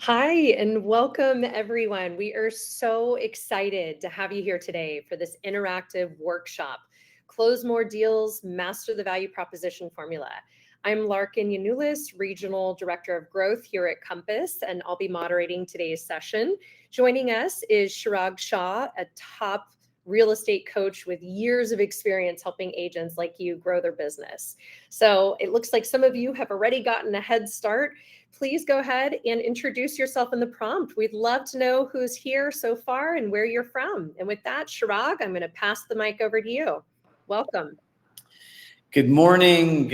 Hi, and welcome everyone. We are so excited to have you here today for this interactive workshop, Close More Deals, Master the Value Proposition Formula. I'm Larkin Yanulis, Regional Director of Growth here at Compass, and I'll be moderating today's session. Joining us is Chirag Shah, a top real estate coach with years of experience helping agents like you grow their business. So it looks like some of you have already gotten a head start. Please go ahead and introduce yourself in the prompt. We'd love to know who's here so far and where you're from. And with that, Chirag, I'm going to pass the mic over to you. Welcome. Good morning.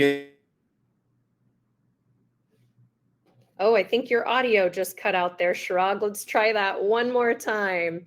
Oh, I think your audio just cut out there, Chirag. Let's try that one more time.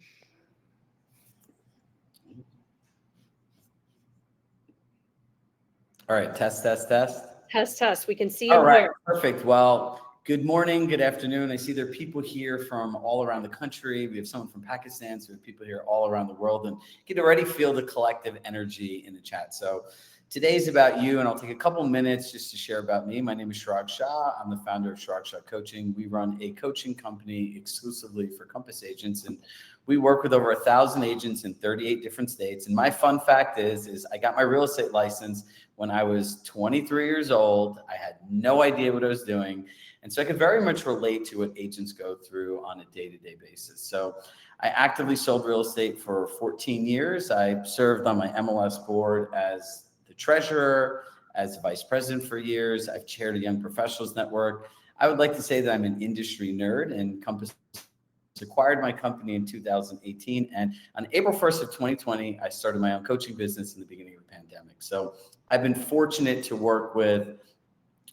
All right, test. Test. We can see you. All right, perfect. Well, good morning, good afternoon. I see there are people here from all around the country. We have someone from Pakistan, so we have people here all around the world, and you can already feel the collective energy in the chat. So today's about you, and I'll take a couple minutes just to share about me. My name is Chirag Shah. I'm the founder of Chirag Shah Coaching. We run a coaching company exclusively for Compass agents, and we work with over 1,000 agents in 38 different states. And my fun fact is I got my real estate license when I was 23 years old. I had no idea what I was doing. And so I could very much relate to what agents go through on a day-to-day basis. So I actively sold real estate for 14 years. I served on my MLS board as the treasurer, as vice president for years. I've chaired a young professionals network. I would like to say that I'm an industry nerd, and Compass acquired my company in 2018. And on April 1st of 2020, I started my own coaching business in the beginning of the pandemic. So I've been fortunate to work with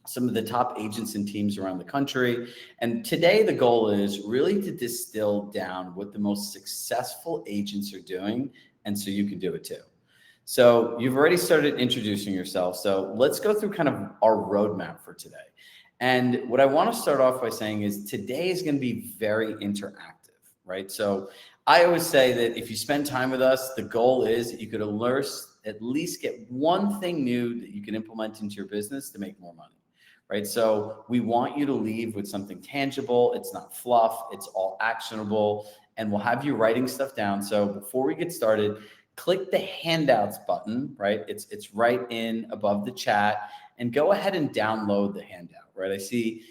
some of the top agents and teams around the country. And today the goal is really to distill down what the most successful agents are doing, and so you can do it too. So you've already started introducing yourself. So let's go through kind of our roadmap for today. And what I want to start off by saying is today is going to be very interactive, right? So I always say that if you spend time with us, the goal is that you could at least get one thing new that you can implement into your business to make more money, right? So we want you to leave with something tangible. It's not fluff. It's all actionable. And we'll have you writing stuff down. So before we get started, click the handouts button, right? It's right in above the chat, and go ahead and download the handout, right? I see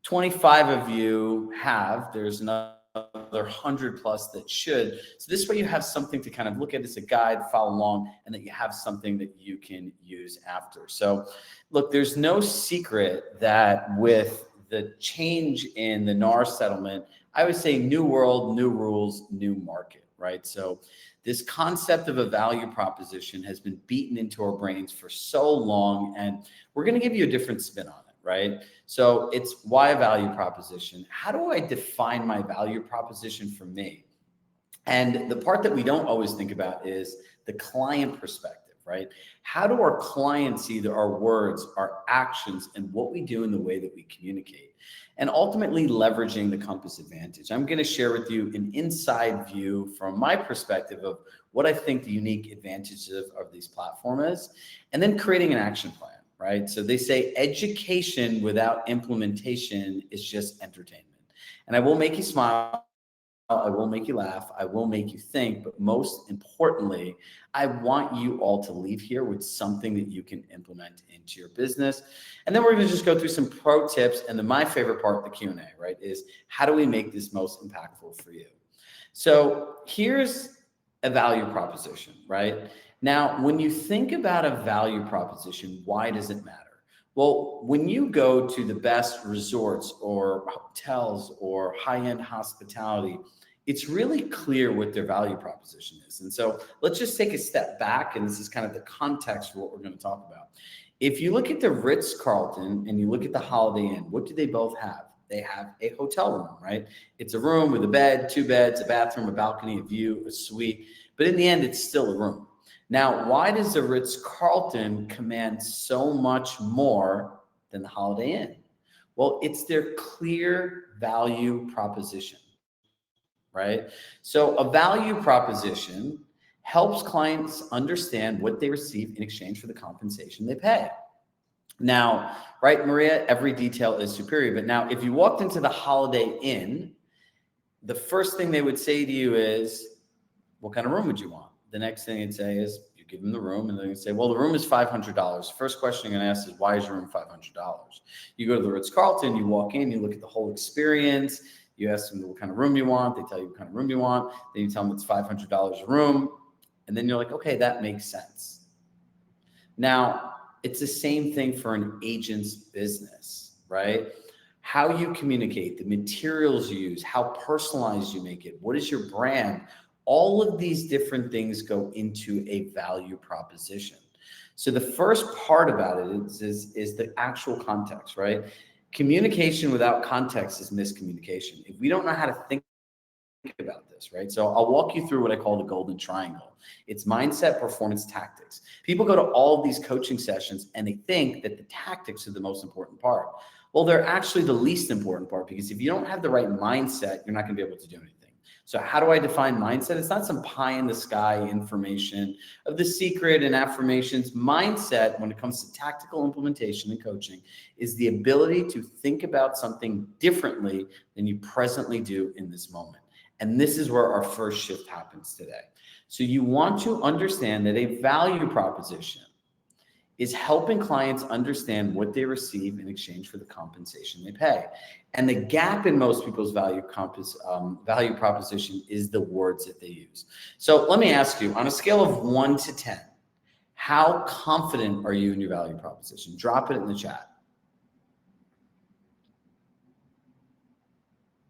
25 of you have. There's another 100 plus that should. So this way you have something to kind of look at as a guide, follow along, and that you have something that you can use after. So look, there's no secret that with the change in the NAR settlement, I would say new world, new rules, new market, right? So this concept of a value proposition has been beaten into our brains for so long, and we're going to give you a different spin on it, right? So it's why a value proposition? How do I define my value proposition for me? And the part that we don't always think about is the client perspective, right? How do our clients see our words, our actions, and what we do in the way that we communicate? And ultimately leveraging the Compass advantage. I'm going to share with you an inside view from my perspective of what I think the unique advantages of these platforms is, and then creating an action plan, right? So they say education without implementation is just entertainment. And I will make you smile. I will make you laugh. I will make you think. But most importantly, I want you all to leave here with something that you can implement into your business. And then we're going to just go through some pro tips. And then my favorite part, the Q&A, right, is how do we make this most impactful for you? So here's a value proposition, right? Now, when you think about a value proposition, why does it matter? Well, when you go to the best resorts or hotels or high-end hospitality, it's really clear what their value proposition is. And so let's just take a step back, and this is kind of the context for what we're going to talk about. If you look at the Ritz-Carlton and you look at the Holiday Inn, what do they both have? They have a hotel room, right? It's a room with a bed, two beds, a bathroom, a balcony, a view, a suite. But in the end, it's still a room. Now, why does the Ritz-Carlton command so much more than the Holiday Inn? Well, it's their clear value proposition, right? So a value proposition helps clients understand what they receive in exchange for the compensation they pay. Now, right, Maria, every detail is superior. But now if you walked into the Holiday Inn, the first thing they would say to you is, what kind of room would you want? The next thing they'd say is, you give them the room, and they're going to say, well, the room is $500. First question you're going to ask is, why is your room $500? You go to the Ritz-Carlton, you walk in, you look at the whole experience, you ask them what kind of room you want, they tell you what kind of room you want, then you tell them it's $500 a room, and then you're like, okay, that makes sense. Now, it's the same thing for an agent's business, right? How you communicate, the materials you use, how personalized you make it, what is your brand? All of these different things go into a value proposition. So the first part about it is the actual context, right? Communication without context is miscommunication. If we don't know how to think about this, right? So I'll walk you through what I call the golden triangle. It's mindset, performance, tactics. People go to all of these coaching sessions and they think that the tactics are the most important part. Well, they're actually the least important part, because if you don't have the right mindset, you're not going to be able to do anything. So how do I define mindset? It's not some pie in the sky information of the secret and affirmations. Mindset, when it comes to tactical implementation and coaching, is the ability to think about something differently than you presently do in this moment. And this is where our first shift happens today. So you want to understand that a value proposition is helping clients understand what they receive in exchange for the compensation they pay. And the gap in most people's value proposition is the words that they use. So let me ask you, on a scale of 1 to 10, how confident are you in your value proposition? Drop it in the chat.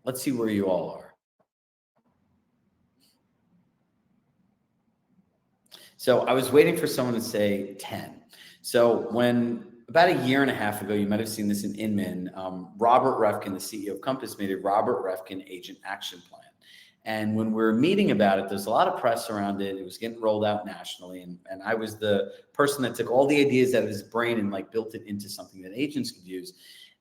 Let's see where you all are. So I was waiting for someone to say 10. So when about a year and a half ago, you might have seen this in Inman, Robert Refkin, the CEO of Compass, made a Robert Refkin Agent Action Plan. And when we were meeting about it, there's a lot of press around it. It was getting rolled out nationally. And I was the person that took all the ideas out of his brain and like built it into something that agents could use.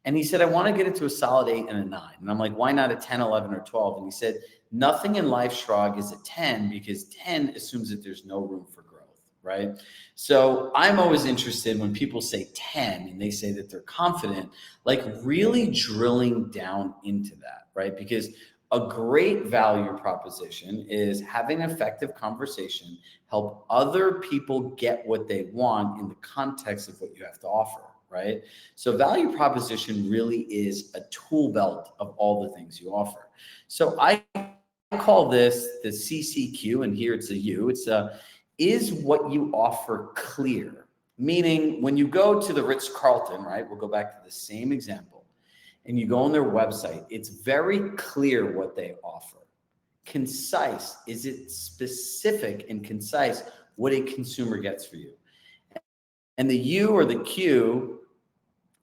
And he said, I want to get it to a solid 8 and a 9. And I'm like, why not a 10, 11, or 12? And he said, nothing in life, Shrog, is a 10, because 10 assumes that there's no room for growth, right? So I'm always interested when people say 10 and they say that they're confident, like really drilling down into that, right? Because a great value proposition is having an effective conversation, help other people get what they want in the context of what you have to offer, right? So value proposition really is a tool belt of all the things you offer. So I call this the CCQ, and here it's a U. It's is what you offer clear? Meaning when you go to the Ritz-Carlton, right? We'll go back to the same example, and you go on their website, it's very clear what they offer. Concise, is it specific and concise what a consumer gets for you? And the U or the Q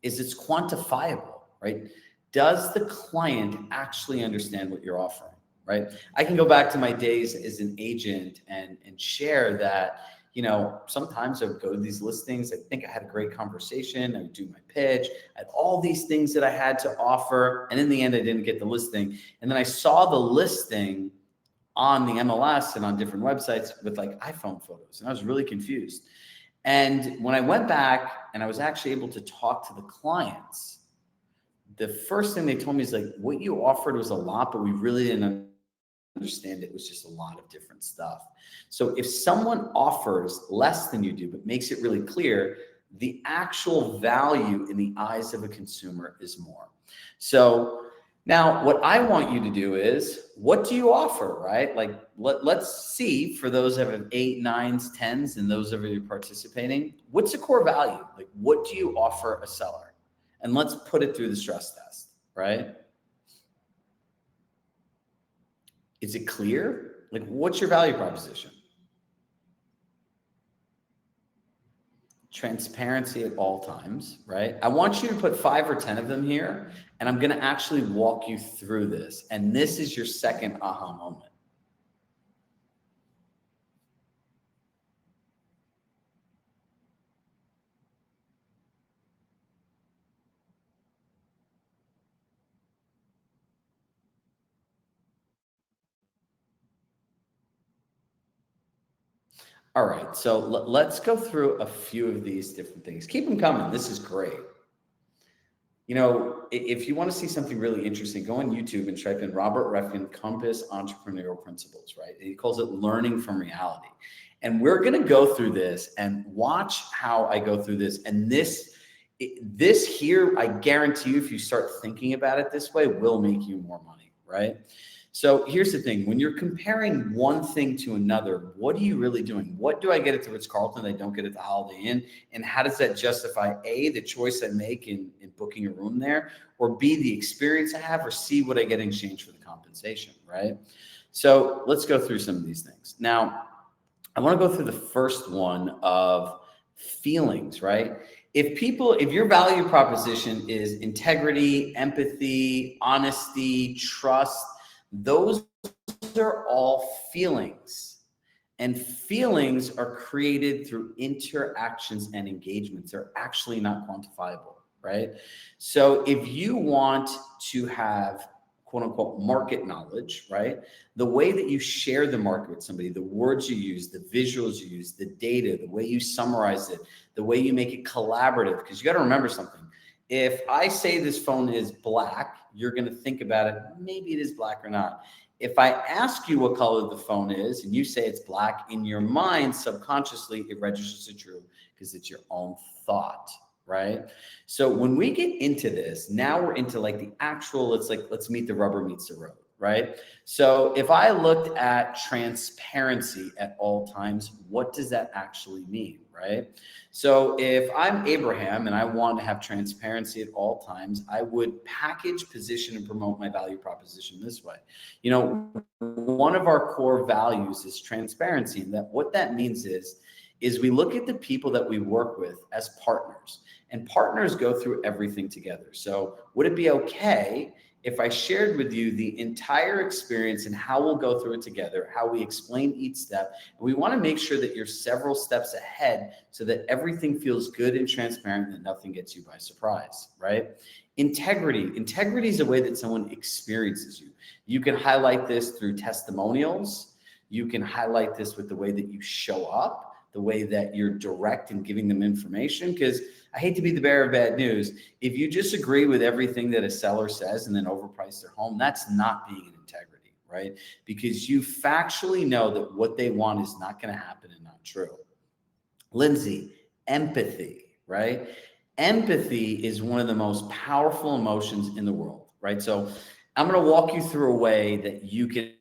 is it's quantifiable, right? Does the client actually understand what you're offering, right? I can go back to my days as an agent and share that, you know, sometimes I would go to these listings. I think I had a great conversation. I would do my pitch. I had all these things that I had to offer. And in the end, I didn't get the listing. And then I saw the listing on the MLS and on different websites with like iPhone photos. And I was really confused. And when I went back and I was actually able to talk to the clients, the first thing they told me is like, what you offered was a lot, but we really didn't understand it was just a lot of different stuff. So if someone offers less than you do, but makes it really clear, the actual value in the eyes of a consumer is more. So now what I want you to do is, what do you offer, right? Like let's see, for those that have 8, 9s, 10s, and those of you participating, what's the core value? Like what do you offer a seller? And let's put it through the stress test, right? Is it clear? Like, what's your value proposition? Transparency at all times, right? I want you to put 5 or 10 of them here, and I'm going to actually walk you through this. And this is your second aha moment. All right, so let's go through a few of these different things. Keep them coming. This is great. if you want to see something really interesting, go on YouTube and type in Robert Refkin Compass Entrepreneurial Principles, right? He calls it learning from reality. And we're going to go through this and watch how I go through this. And this here, I guarantee you, if you start thinking about it this way, will make you more money, right? So here's the thing. When you're comparing one thing to another, what are you really doing? What do I get at the Ritz-Carlton that I don't get at the Holiday Inn? And how does that justify A, the choice I make in booking a room there, or B, the experience I have, or C, what I get in exchange for the compensation, right? So let's go through some of these things. Now, I want to go through the first one of feelings, right? If your value proposition is integrity, empathy, honesty, trust, those are all feelings. And feelings are created through interactions and engagements. They're actually not quantifiable, right? So if you want to have quote unquote market knowledge, right? The way that you share the market with somebody, the words you use, the visuals you use, the data, the way you summarize it, the way you make it collaborative, because you got to remember something. If I say this phone is black, you're going to think about it. Maybe it is black or not. If I ask you what color the phone is and you say it's black, in your mind, subconsciously, it registers as true because it's your own thought, right? So when we get into this, now we're into like the actual, let's meet the rubber meets the road, right? So if I looked at transparency at all times, what does that actually mean, right? So if I'm Abraham and I want to have transparency at all times, I would package, position, and promote my value proposition this way. One of our core values is transparency. And what that means is we look at the people that we work with as partners, and partners go through everything together. So would it be okay if I shared with you the entire experience and how we'll go through it together, how we explain each step? And we want to make sure that you're several steps ahead so that everything feels good and transparent and that nothing gets you by surprise, right? Integrity is a way that someone experiences you. You can highlight this through testimonials. You can highlight this with the way that you show up, the way that you're direct in giving them information, because I hate to be the bearer of bad news. If you just agree with everything that a seller says and then overprice their home, that's not being in integrity, right? Because you factually know that what they want is not going to happen and not true. Lindsay, empathy, right? Empathy is one of the most powerful emotions in the world, right? So I'm going to walk you through a way that you can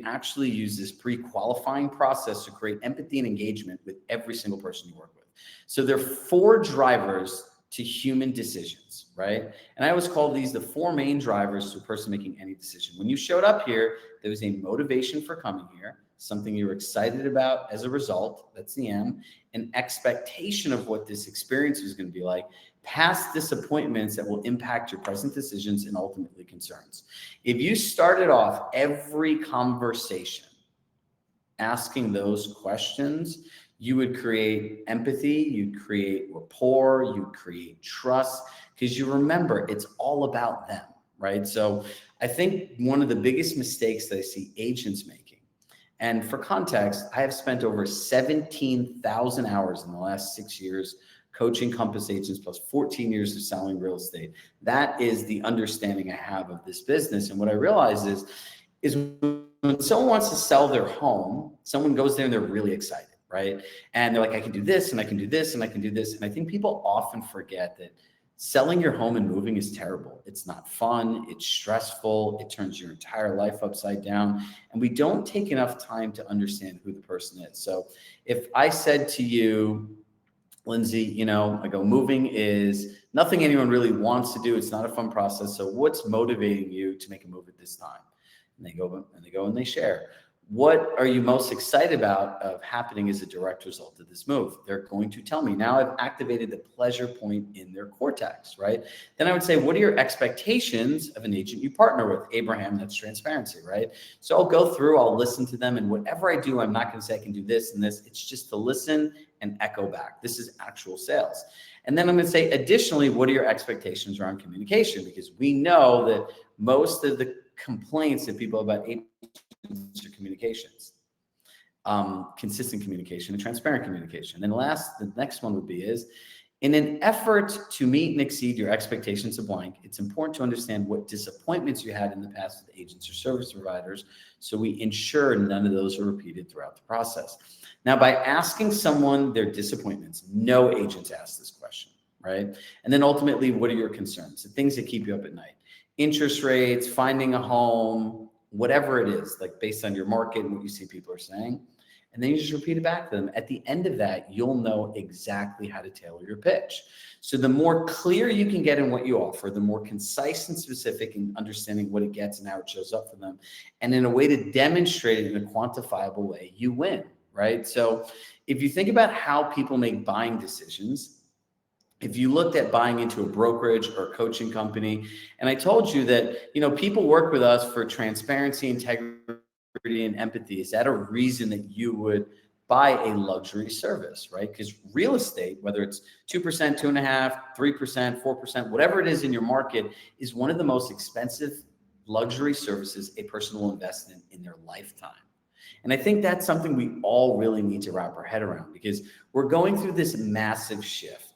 actually use this pre-qualifying process to create empathy and engagement with every single person you work with. So there are 4 drivers to human decisions, right? And I always call these the 4 main drivers to a person making any decision. When you showed up here, there was a motivation for coming here, something you were excited about as a result, that's the M, an expectation of what this experience is going to be like, past disappointments that will impact your present decisions and ultimately concerns. If you started off every conversation asking those questions, you would create empathy, you'd create rapport, you'd create trust, because you remember it's all about them, right? So I think one of the biggest mistakes that I see agents making, and for context, I have spent over 17,000 hours in the last 6 years coaching Compass agents plus 14 years of selling real estate. That is the understanding I have of this business. And what I realize is when someone wants to sell their home, someone goes there and they're really excited, right? And they're like, I can do this and I can do this and I can do this. And I think people often forget that selling your home and moving is terrible. It's not fun. It's stressful. It turns your entire life upside down. And we don't take enough time to understand who the person is. So if I said to you, Lindsay, I go, moving is nothing anyone really wants to do. It's not a fun process. So what's motivating you to make a move at this time? And they go and they share. What are you most excited about of happening as a direct result of this move? They're going to tell me. Now I've activated the pleasure point in their cortex, right? Then I would say, what are your expectations of an agent you partner with? Abraham, that's transparency, right? So I'll go through, I'll listen to them, and whatever I do, I'm not going to say I can do this and this. It's just to listen and echo back. This is actual sales. And then I'm going to say, additionally, what are your expectations around communication? Because we know that most of the complaints that people have about agents are communications, consistent communication and transparent communication. And the next one would be In an effort to meet and exceed your expectations of blank, it's important to understand what disappointments you had in the past with agents or service providers, so we ensure none of those are repeated throughout the process. Now, by asking someone their disappointments, no agents ask this question, right? And then ultimately, what are your concerns? The things that keep you up at night. Interest rates, finding a home, whatever it is, like based on your market and what you see people are saying. And then you just repeat it back to them. At the end of that, you'll know exactly how to tailor your pitch. So the more clear you can get in what you offer, the more concise and specific in understanding what it gets and how it shows up for them, and in a way to demonstrate it in a quantifiable way, you win, right? So if you think about how people make buying decisions, if you looked at buying into a brokerage or a coaching company, and I told you that, people work with us for transparency, integrity, and empathy, is that a reason that you would buy a luxury service, right? Because real estate, whether it's 2%, 2.5%, 3%, 4%, whatever it is in your market, is one of the most expensive luxury services a person will invest in their lifetime. And I think that's something we all really need to wrap our head around, because we're going through this massive shift.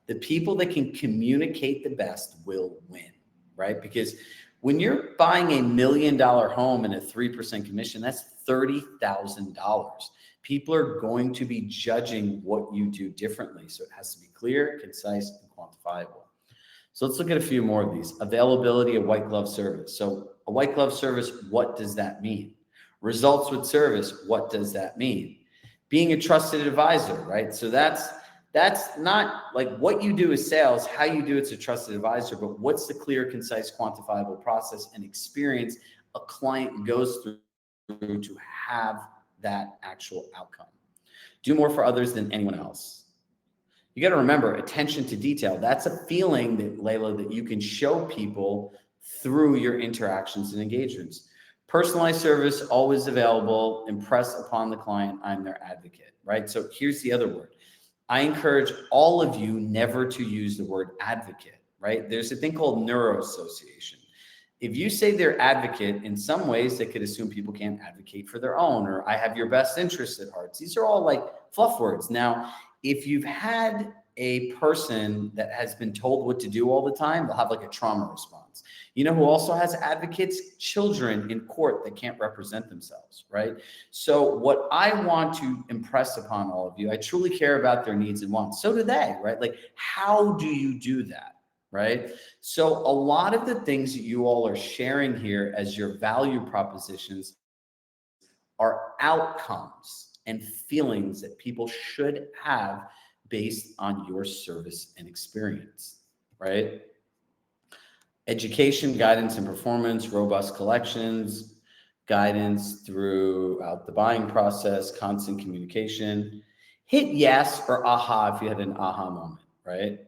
The people that can communicate the best will win, right? Because when you're buying $1 million home and a 3% commission, that's $30,000. People are going to be judging what you do differently. So it has to be clear, concise, and quantifiable. So let's look at a few more of these. Availability of white glove service. So a white glove service, what does that mean? Results with service, what does that mean? Being a trusted advisor, right? So that's not like what you do is sales, how you do it's a trusted advisor, but what's the clear, concise, quantifiable process and experience a client goes through to have that actual outcome. Do more for others than anyone else. You got to remember, attention to detail. That's a feeling that, Layla, that you can show people through your interactions and engagements. Personalized service, always available. Impress upon the client. I'm their advocate, right? So here's the other word. I encourage all of you never to use the word advocate, right? There's a thing called neuroassociation. If you say they're advocate, in some ways they could assume people can't advocate for their own, or I have your best interests at heart. These are all like fluff words. Now, if you've had a person that has been told what to do all the time, they'll have like a trauma response. You know who also has advocates? Children in court that can't represent themselves, right? So what I want to impress upon all of you, I truly care about their needs and wants. So do they, right? Like, how do you do that, right? So a lot of the things that you all are sharing here as your value propositions are outcomes and feelings that people should have based on your service and experience, right? Education, guidance, and performance, robust collections, guidance throughout the buying process, constant communication. Hit yes or aha if you had an aha moment, right?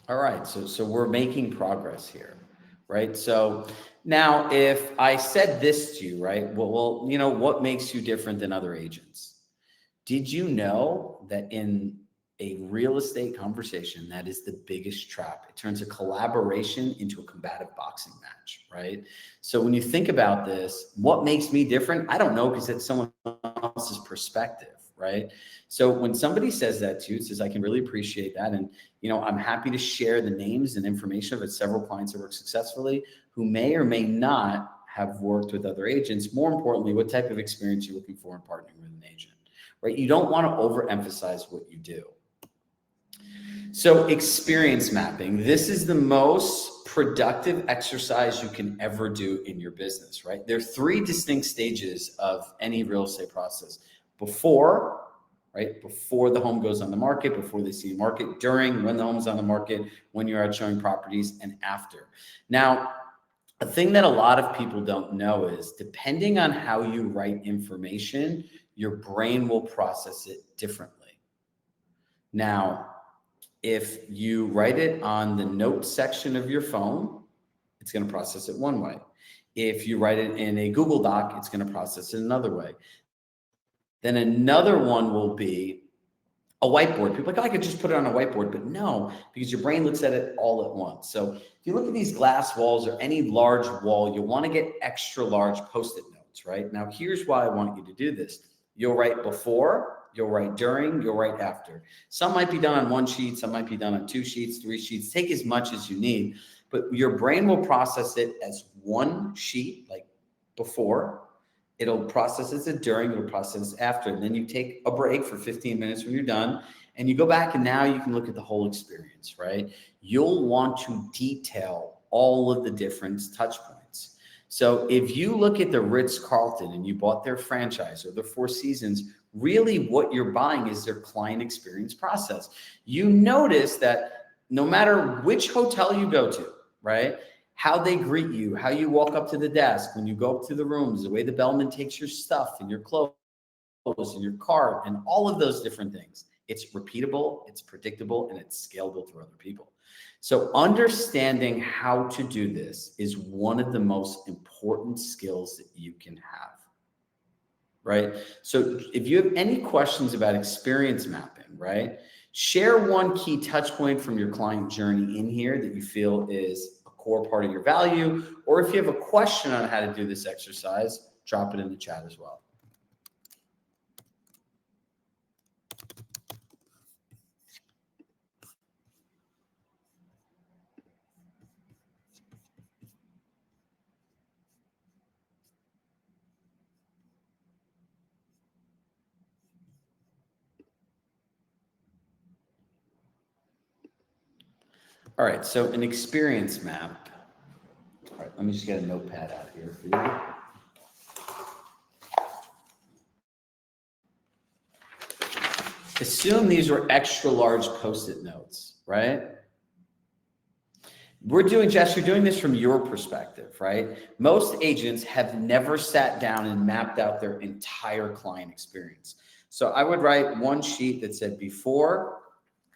All right, so we're making progress here, right? So now if I said this to you, right? Well, what makes you different than other agents? Did you know that in a real estate conversation, that is the biggest trap? It turns a collaboration into a combative boxing match, right? So when you think about this, what makes me different? I don't know, because it's someone else's perspective, right? So when somebody says that to you, it says, I can really appreciate that. And, I'm happy to share the names and information of several clients that work successfully who may or may not have worked with other agents. More importantly, what type of experience you're looking for in partnering with an agent, right? You don't want to overemphasize what you do. So experience mapping, this is the most productive exercise you can ever do in your business, right? There are 3 distinct stages of any real estate process. Before, right? Before the home goes on the market, before they see the market, during, when the home's on the market, when you're out showing properties, and after. Now, a thing that a lot of people don't know is, depending on how you write information, your brain will process it differently. Now, if you write it on the notes section of your phone, it's going to process it one way. If you write it in a Google Doc, it's going to process it another way. Then another one will be a whiteboard. People are like, oh, I could just put it on a whiteboard, but no, because your brain looks at it all at once. So if you look at these glass walls or any large wall, you'll want to get extra large Post-it notes, right? Now, here's why I want you to do this. You'll write before, you'll write during, you'll write after. Some might be done on 1 sheet, some might be done on 2 sheets, 3 sheets. Take as much as you need, but your brain will process it as 1 sheet, like before. It'll process it as during, it'll process it after. And then you take a break for 15 minutes when you're done, and you go back, and now you can look at the whole experience, right? You'll want to detail all of the different touch points. So if you look at the Ritz-Carlton and you bought their franchise or the Four Seasons, really what you're buying is their client experience process. You notice that no matter which hotel you go to, right? How they greet you, how you walk up to the desk, when you go up to the rooms, the way the bellman takes your stuff and your clothes and your cart and all of those different things. It's repeatable, it's predictable, and it's scalable through other people. So understanding how to do this is one of the most important skills that you can have, right? So if you have any questions about experience mapping, right, share one key touch point from your client journey in here that you feel is core part of your value, or if you have a question on how to do this exercise, drop it in the chat as well. All right, so an experience map. All right, let me just get a notepad out here for you. Assume these were extra large Post-it notes, right? Jess, you're doing this from your perspective, right? Most agents have never sat down and mapped out their entire client experience. So I would write 1 sheet that said before,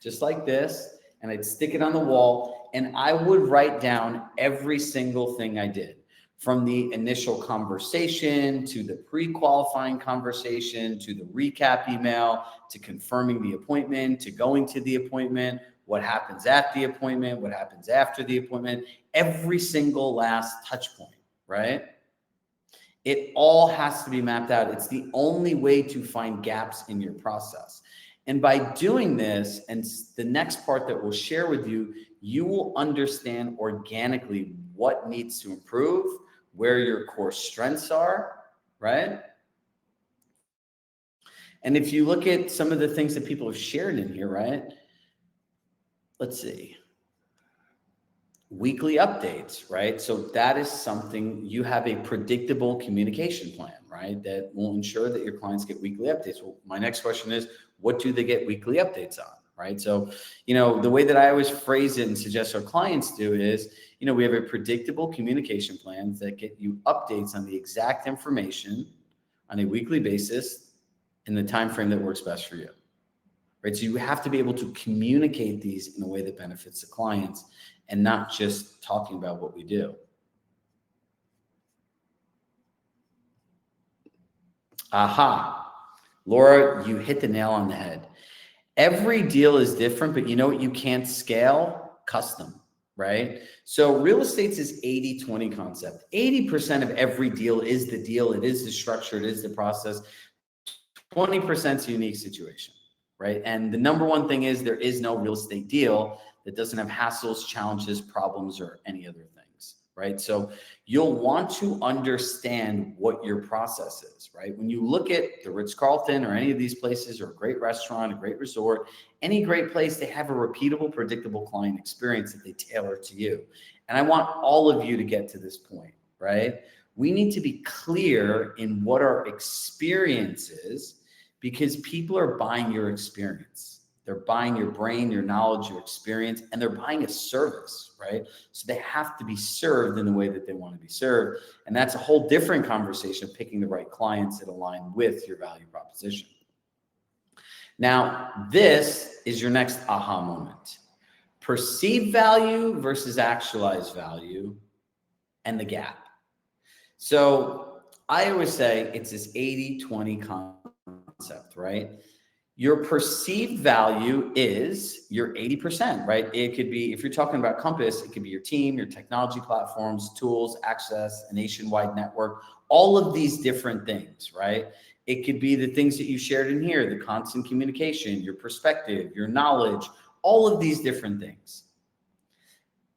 just like this, and I'd stick it on the wall, and I would write down every single thing I did, from the initial conversation to the pre-qualifying conversation to the recap email to confirming the appointment to going to the appointment, what happens at the appointment, what happens after the appointment, every single last touch point, right? It all has to be mapped out. It's the only way to find gaps in your process. And by doing this, and the next part that we'll share with you, you will understand organically what needs to improve, where your core strengths are, right? And if you look at some of the things that people have shared in here, right? Let's see. Weekly updates, right? So that is something, you have a predictable communication plan, right? That will ensure that your clients get weekly updates. Well, my next question is, what do they get weekly updates on, right? So, the way that I always phrase it and suggest our clients do is, we have a predictable communication plan that get you updates on the exact information on a weekly basis in the time frame that works best for you, right? So you have to be able to communicate these in a way that benefits the clients and not just talking about what we do. Aha. Laura, you hit the nail on the head. Every deal is different, but you know what you can't scale? Custom, right? So real estate is 80-20 concept. 80% of every deal is the deal. It is the structure. It is the process. 20% is a unique situation, right? And the number one thing is there is no real estate deal that doesn't have hassles, challenges, problems, or any other things, right? So you'll want to understand what your process is, right? When you look at the Ritz-Carlton or any of these places, or a great restaurant, a great resort, any great place, they have a repeatable, predictable client experience that they tailor to you. And I want all of you to get to this point, right? We need to be clear in what our experience is, because people are buying your experience. They're buying your brain, your knowledge, your experience, and they're buying a service, right? So they have to be served in the way that they want to be served. And that's a whole different conversation of picking the right clients that align with your value proposition. Now, this is your next aha moment. Perceived value versus actualized value and the gap. So I always say it's this 80-20 concept, right? Your perceived value is your 80%, right? It could be, if you're talking about Compass, it could be your team, your technology platforms, tools, access, a nationwide network, all of these different things, right? It could be the things that you shared in here, the constant communication, your perspective, your knowledge, all of these different things.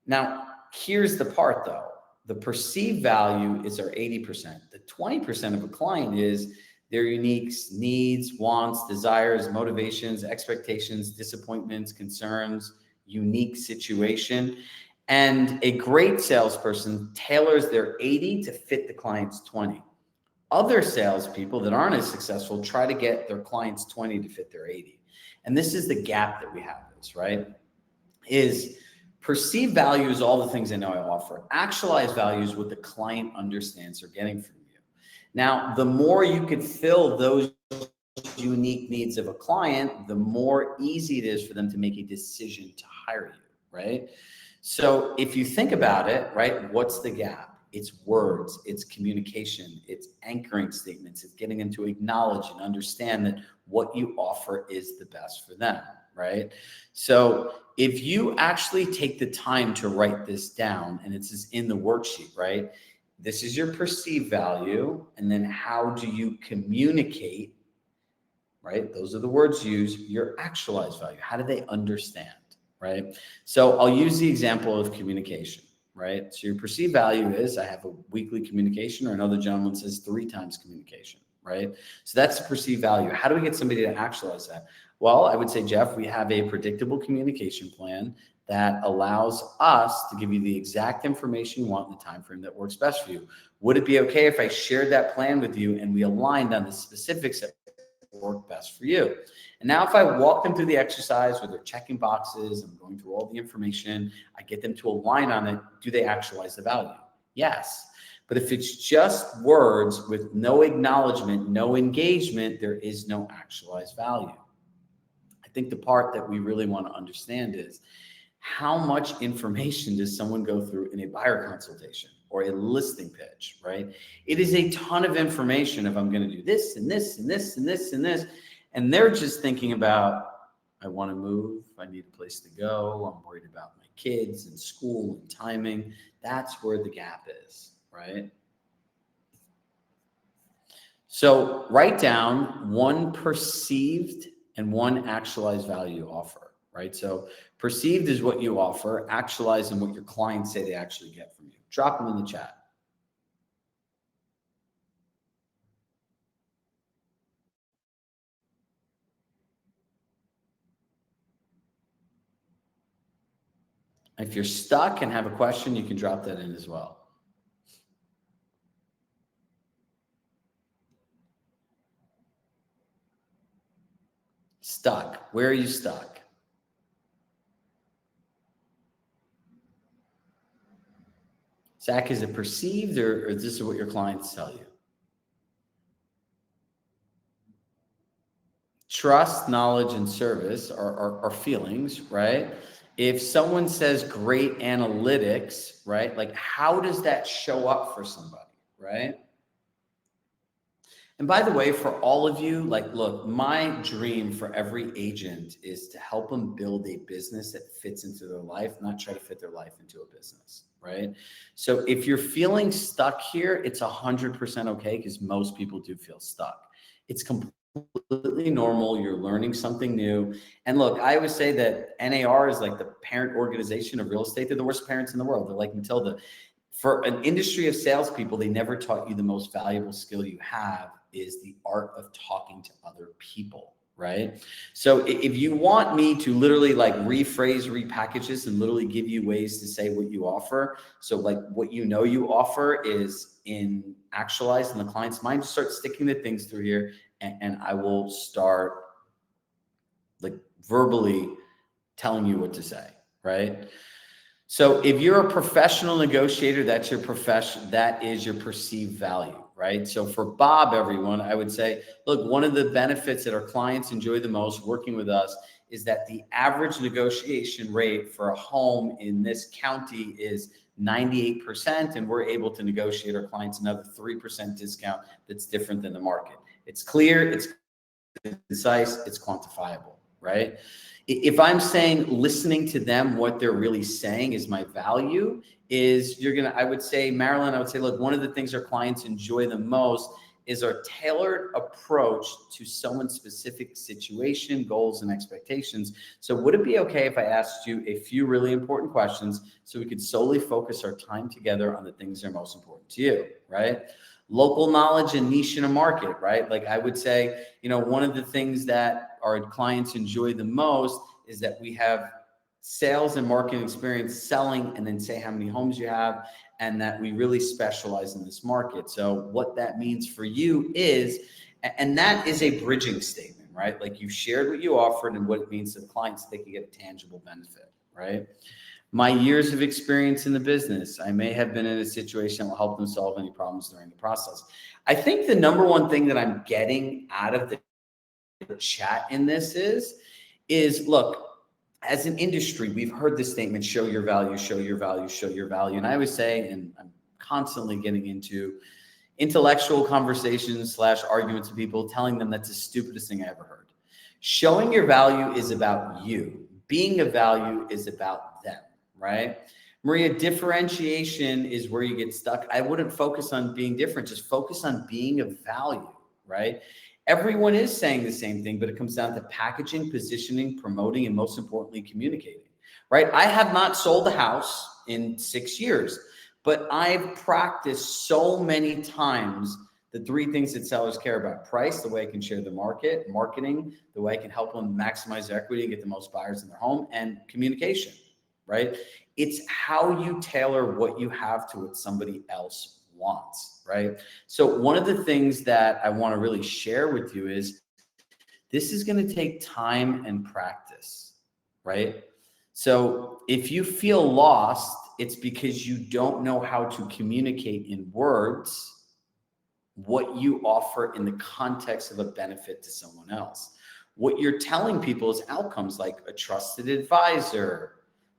Now, here's the part though. The perceived value is our 80%. The 20% of a client is their unique needs, wants, desires, motivations, expectations, disappointments, concerns, unique situation. And a great salesperson tailors their 80 to fit the client's 20. Other salespeople that aren't as successful try to get their client's 20 to fit their 80. And this is the gap that we have this, right? Is perceived value is all the things I know I offer. Actualized value is what the client understands they're getting from you. Now, the more you could fill those unique needs of a client, the more easy it is for them to make a decision to hire you, right? So if you think about it, right, what's the gap? It's words, it's communication, it's anchoring statements, it's getting them to acknowledge and understand that what you offer is the best for them, right? So if you actually take the time to write this down, and it's in the worksheet, right? This is your perceived value, and then how do you communicate, right? Those are the words used, your actualized value. How do they understand, right? So I'll use the example of communication, right? So your perceived value is, I have a weekly communication, or another gentleman says 3 times communication, right? So that's the perceived value. How do we get somebody to actualize that? Well, I would say, Jeff, we have a predictable communication plan that allows us to give you the exact information you want in the time frame that works best for you. Would it be okay if I shared that plan with you and we aligned on the specifics that work best for you? And now if I walk them through the exercise where they're checking boxes, I'm going through all the information, I get them to align on it, do they actualize the value? Yes. But if it's just words with no acknowledgement, no engagement, there is no actualized value. I think the part that we really want to understand is, how much information does someone go through in a buyer consultation or a listing pitch, right? It is a ton of information if I'm going to do this and this and this and this and this. And they're just thinking about, I want to move, I need a place to go, I'm worried about my kids and school and timing. That's where the gap is, right? So write down one perceived and one actualized value offer, right? So perceived is what you offer, actualized and what your clients say they actually get from you. Drop them in the chat. If you're stuck and have a question, you can drop that in as well. Stuck. Where are you stuck? Zach, is it perceived or is this what your clients tell you? Trust, knowledge, and service are feelings, right? If someone says great analytics, right? Like, how does that show up for somebody, right? And by the way, for all of you, like, look, my dream for every agent is to help them build a business that fits into their life, not try to fit their life into a business, right? So if you're feeling stuck here, it's 100% okay, because most people do feel stuck. It's completely normal. You're learning something new. And look, I always say that NAR is like the parent organization of real estate. They're the worst parents in the world. They're like Matilda. For an industry of salespeople, they never taught you the most valuable skill you have is the art of talking to other people, right? So if you want me to literally like rephrase, repackage this and literally give you ways to say what you offer, so like what you know you offer is in actualized in the client's mind, just start sticking the things through here, and I will start like verbally telling you what to say, right? So if you're a professional negotiator, that's your profession, that is your perceived value, right? So for Bob, everyone, I would say, look, one of the benefits that our clients enjoy the most working with us is that the average negotiation rate for a home in this county is 98%, and we're able to negotiate our clients another 3% discount that's different than the market. It's clear, it's concise, it's quantifiable, right? If I'm saying listening to them, what they're really saying is my value, is I would say, Marilyn, I would say, look, one of the things our clients enjoy the most is our tailored approach to someone's specific situation, goals, and expectations. So would it be okay if I asked you a few really important questions so we could solely focus our time together on the things that are most important to you, right? Local knowledge and niche in a market, right? Like I would say, one of the things that our clients enjoy the most is that we have sales and marketing experience selling, and then say how many homes you have, and that we really specialize in this market. So what that means for you is, and that is a bridging statement, right? Like you shared what you offered and what it means to the clients so they can get a tangible benefit, right? My years of experience in the business, I may have been in a situation that will help them solve any problems during the process. I think the number one thing that I'm getting out of the chat in this is look, as an industry, we've heard this statement, show your value, show your value, show your value. And I always say, and I'm constantly getting into intellectual conversations / arguments with people, telling them that's the stupidest thing I ever heard. Showing your value is about you. Being of value is about them, right? Maria, differentiation is where you get stuck. I wouldn't focus on being different, just focus on being of value, right? Everyone is saying the same thing, but it comes down to packaging, positioning, promoting, and most importantly, communicating, right? I have not sold a house in 6 years, but I've practiced so many times the 3 things that sellers care about: price, the way I can share the market; marketing, the way I can help them maximize their equity and get the most buyers in their home; and communication, right? It's how you tailor what you have to what somebody else wants, right? So one of the things that I want to really share with you is this is going to take time and practice, right? So if you feel lost, it's because you don't know how to communicate in words what you offer in the context of a benefit to someone else. What you're telling people is outcomes like a trusted advisor,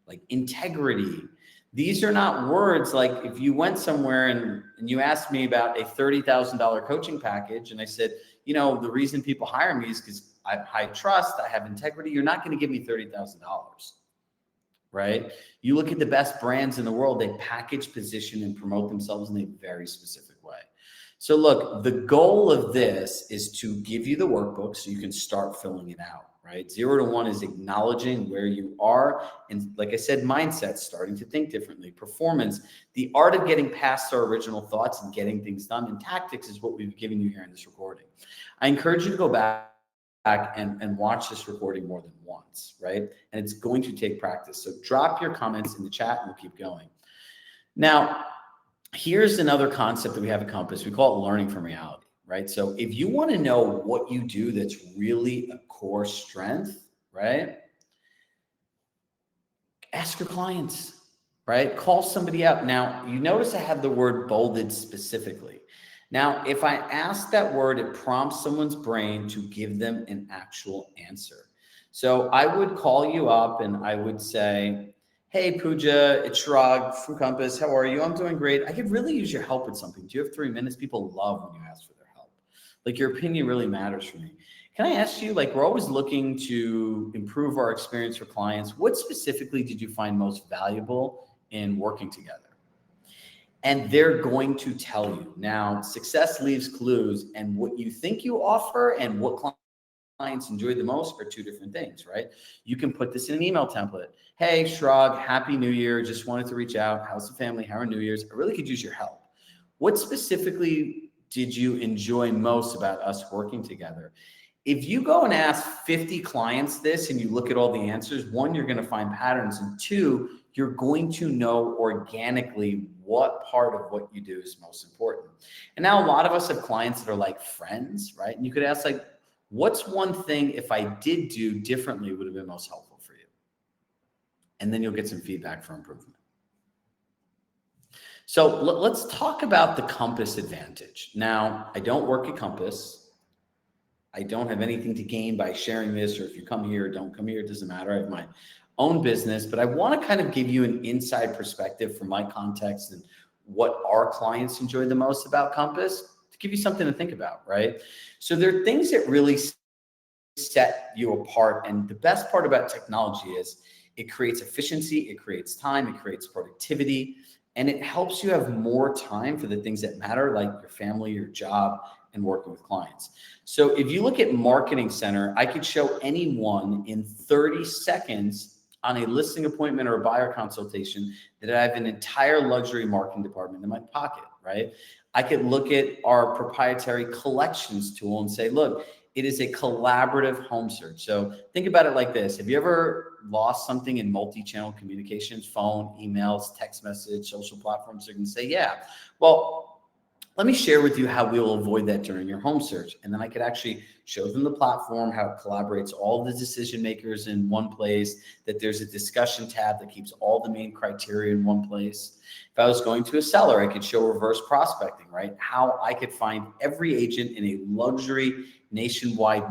like integrity. These are not words like if you went somewhere and you asked me about a $30,000 coaching package, and I said, the reason people hire me is because I have high trust, I have integrity. You're not going to give me $30,000, right? You look at the best brands in the world, they package, position, and promote themselves in a very specific way. So look, the goal of this is to give you the workbook so you can start filling it out, right? 0 to 1 is acknowledging where you are. And like I said, mindset, starting to think differently. Performance, the art of getting past our original thoughts and getting things done. And tactics is what we've given you here in this recording. I encourage you to go back and watch this recording more than once, right? And it's going to take practice. So drop your comments in the chat and we'll keep going. Now, here's another concept that we have at Compass. We call it learning from reality, right? So if you want to know what you do that's really a core strength, right? Ask your clients, right? Call somebody up. Now, you notice I have the word bolded specifically. Now, if I ask that word, it prompts someone's brain to give them an actual answer. So I would call you up and I would say, hey, Pooja, it's Shrag from Compass. How are you? I'm doing great. I could really use your help with something. Do you have 3 minutes? People love when you ask for their help. Like your opinion really matters for me. Can I ask you, like, we're always looking to improve our experience for clients. What specifically did you find most valuable in working together? And they're going to tell you. Now, success leaves clues, and what you think you offer and what clients enjoy the most are 2 different things, right? You can put this in an email template. Hey, Shrag, Happy New Year. Just wanted to reach out. How's the family? How are New Year's? I really could use your help. What specifically did you enjoy most about us working together? If you go and ask 50 clients this and you look at all the answers, 1, you're going to find patterns, and 2, you're going to know organically what part of what you do is most important. And now a lot of us have clients that are like friends, right? And you could ask, like, what's one thing if I did do differently would have been most helpful for you? And then you'll get some feedback for improvement. So let's talk about the Compass advantage. Now, I don't work at Compass. I don't have anything to gain by sharing this, or if you come here or don't come here, it doesn't matter. I have my own business, but I want to kind of give you an inside perspective from my context and what our clients enjoy the most about Compass, to give you something to think about, right? So there are things that really set you apart. And the best part about technology is it creates efficiency, it creates time, it creates productivity, and it helps you have more time for the things that matter, like your family, your job, and working with clients. So if you look at Marketing Center, I could show anyone in 30 seconds on a listing appointment or a buyer consultation that I have an entire luxury marketing department in my pocket, right? I could look at our proprietary collections tool and say, look, it is a collaborative home search. So think about it like this. Have you ever lost something in multi-channel communications, phone, emails, text message, social platforms? You can say, yeah. Well, let me share with you how we will avoid that during your home search. And then I could actually show them the platform, how it collaborates all the decision makers in one place, that there's a discussion tab that keeps all the main criteria in one place. If I was going to a seller, I could show reverse prospecting, right? How I could find every agent in a luxury nationwide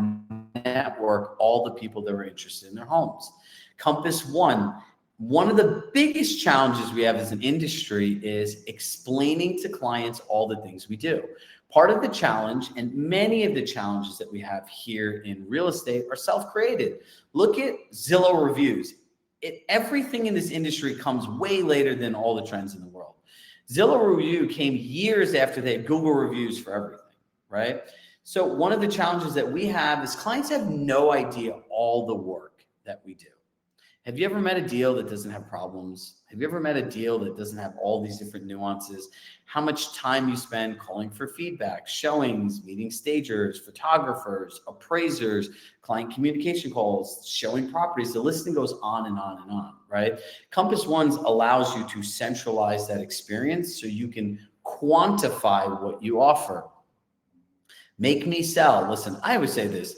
network, all the people that were interested in their homes. Compass One. One of the biggest challenges we have as an industry is explaining to clients all the things we do. Part of the challenge, and many of the challenges that we have here in real estate, are self-created. Look at Zillow reviews. Everything in this industry comes way later than all the trends in the world. Zillow review came years after they had Google reviews for everything, right? So one of the challenges that we have is clients have no idea all the work that we do. Have you ever met a deal that doesn't have problems? Have you ever met a deal that doesn't have all these different nuances? How much time you spend calling for feedback, showings, meeting stagers, photographers, appraisers, client communication calls, showing properties. The listing goes on and on and on, right? Compass One allows you to centralize that experience so you can quantify what you offer. Make me sell. Listen, I always say this.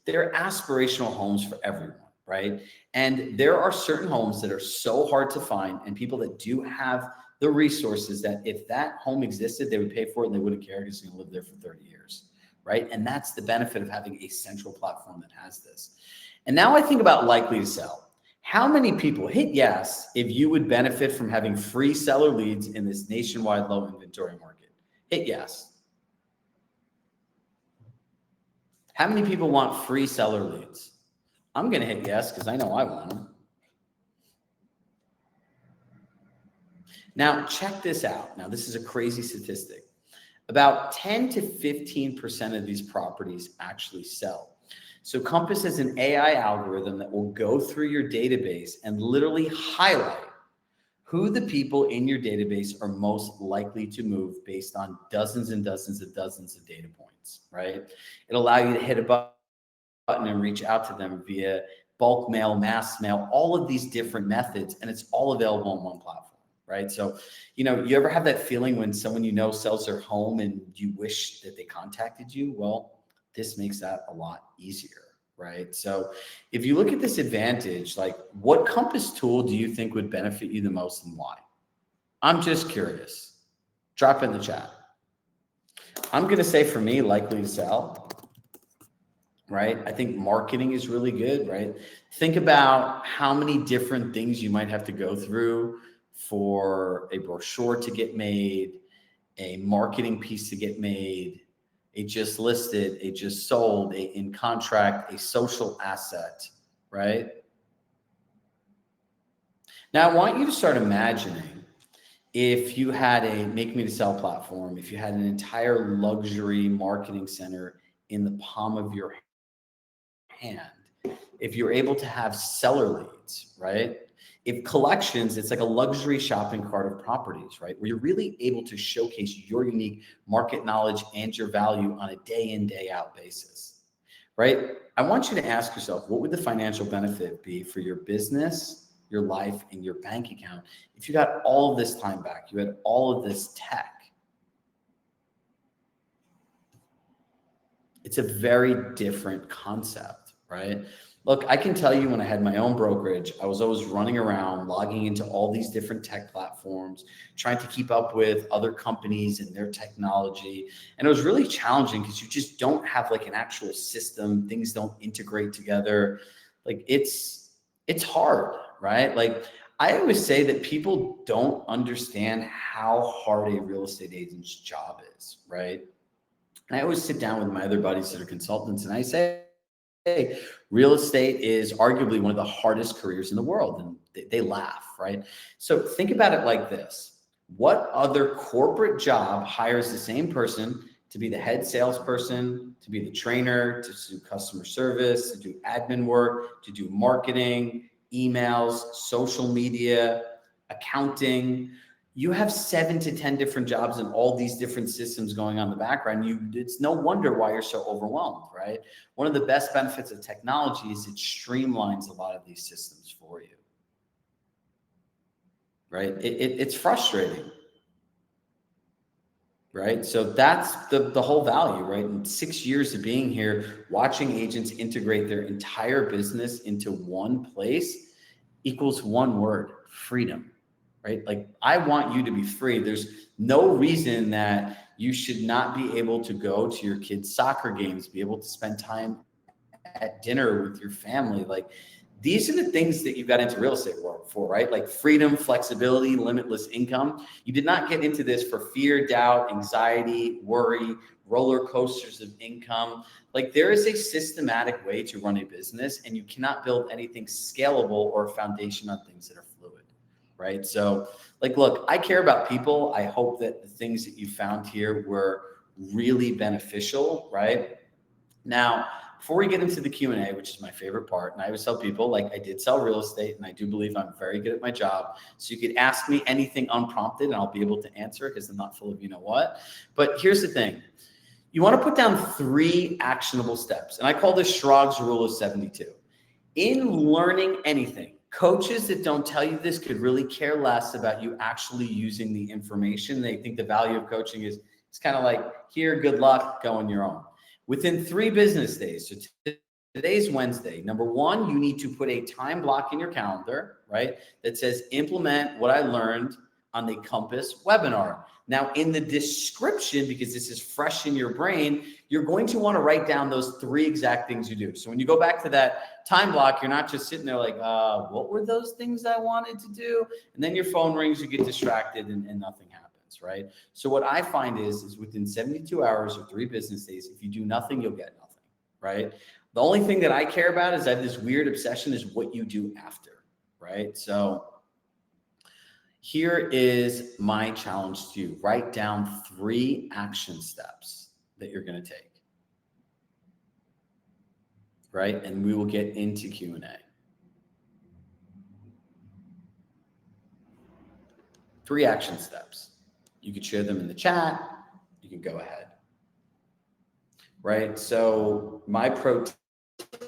There are aspirational homes for everyone, right? And there are certain homes that are so hard to find, and people that do have the resources that if that home existed, they would pay for it and they wouldn't care because they're going to live there for 30 years, right? And that's the benefit of having a central platform that has this. And now I think about likely to sell. How many people, hit yes, if you would benefit from having free seller leads in this nationwide low inventory market? Hit yes. How many people want free seller leads? I'm going to hit yes because I know I want them. Now, check this out. Now, this is a crazy statistic. About 10 to 15% of these properties actually sell. So Compass has an AI algorithm that will go through your database and literally highlight who the people in your database are most likely to move based on dozens and dozens of data points, right? It'll allow you to hit a button and reach out to them via bulk mail, mass mail, all of these different methods, and it's all available on one platform, right? So, you ever have that feeling when someone sells their home and you wish that they contacted you? Well, this makes that a lot easier, right? So if you look at this advantage, like what Compass tool do you think would benefit you the most and why? I'm just curious. Drop in the chat. I'm going to say for me, likely to sell. Right? I think marketing is really good, right? Think about how many different things you might have to go through for a brochure to get made, a marketing piece to get made, a just listed, a just sold, a in contract, a social asset, right? Now, I want you to start imagining if you had a Make Me to Sell platform, if you had an entire luxury marketing center in the palm of your hand, if you're able to have seller leads, right? If collections, it's like a luxury shopping cart of properties, right? Where you're really able to showcase your unique market knowledge and your value on a day in, day out basis, right? I want you to ask yourself, what would the financial benefit be for your business, your life, and your bank account if you got all of this time back, you had all of this tech? It's a very different concept, right? Look, I can tell you when I had my own brokerage, I was always running around, logging into all these different tech platforms, trying to keep up with other companies and their technology. And it was really challenging because you just don't have like an actual system. Things don't integrate together. Like it's hard, right? Like I always say that people don't understand how hard a real estate agent's job is, right? And I always sit down with my other buddies that are consultants and I say, say real estate is arguably one of the hardest careers in the world, and they laugh, right? So think about it like this. What other corporate job hires the same person to be the head salesperson, to be the trainer, to do customer service, to do admin work, to do marketing, emails, social media, accounting? You have 7 to 10 different jobs and all these different systems going on in the background. It's no wonder why you're so overwhelmed, right? One of the best benefits of technology is it streamlines a lot of these systems for you, right? It's frustrating, right? So that's the whole value, right? In 6 years of being here, watching agents integrate their entire business into one place equals one word: freedom. Right? Like, I want you to be free. There's no reason that you should not be able to go to your kids' soccer games, be able to spend time at dinner with your family. Like, these are the things that you got into real estate for, right? Like freedom, flexibility, limitless income. You did not get into this for fear, doubt, anxiety, worry, roller coasters of income. Like, there is a systematic way to run a business, and you cannot build anything scalable or a foundation on things that are fluid. Right. So, like, look, I care about people. I hope that the things that you found here were really beneficial. Right now, before we get into the Q&A, which is my favorite part, and I always tell people, like, I did sell real estate, and I do believe I'm very good at my job. So you could ask me anything unprompted, and I'll be able to answer it because I'm not full of you know what. But here's the thing. You want to put down 3 actionable steps. And I call this Schrag's rule of 72. In learning anything, coaches that don't tell you this could really care less about you actually using the information. They think the value of coaching is, it's kind of like, here, good luck, go on your own. Within 3 business days, so today's Wednesday, number 1, you need to put a time block in your calendar, right, that says implement what I learned on the Compass webinar. Now, in the description, because this is fresh in your brain, you're going to want to write down those 3 exact things you do. So when you go back to that time block, you're not just sitting there like, what were those things I wanted to do? And then your phone rings, you get distracted, and nothing happens, right? So what I find is within 72 hours or 3 business days, if you do nothing, you'll get nothing, right? The only thing that I care about is I have this weird obsession is what you do after, right? So here is my challenge to you. Write down 3 action steps that you're going to take, right? And we will get into Q&A. 3 action steps. You could share them in the chat. You can go ahead, right? So my pro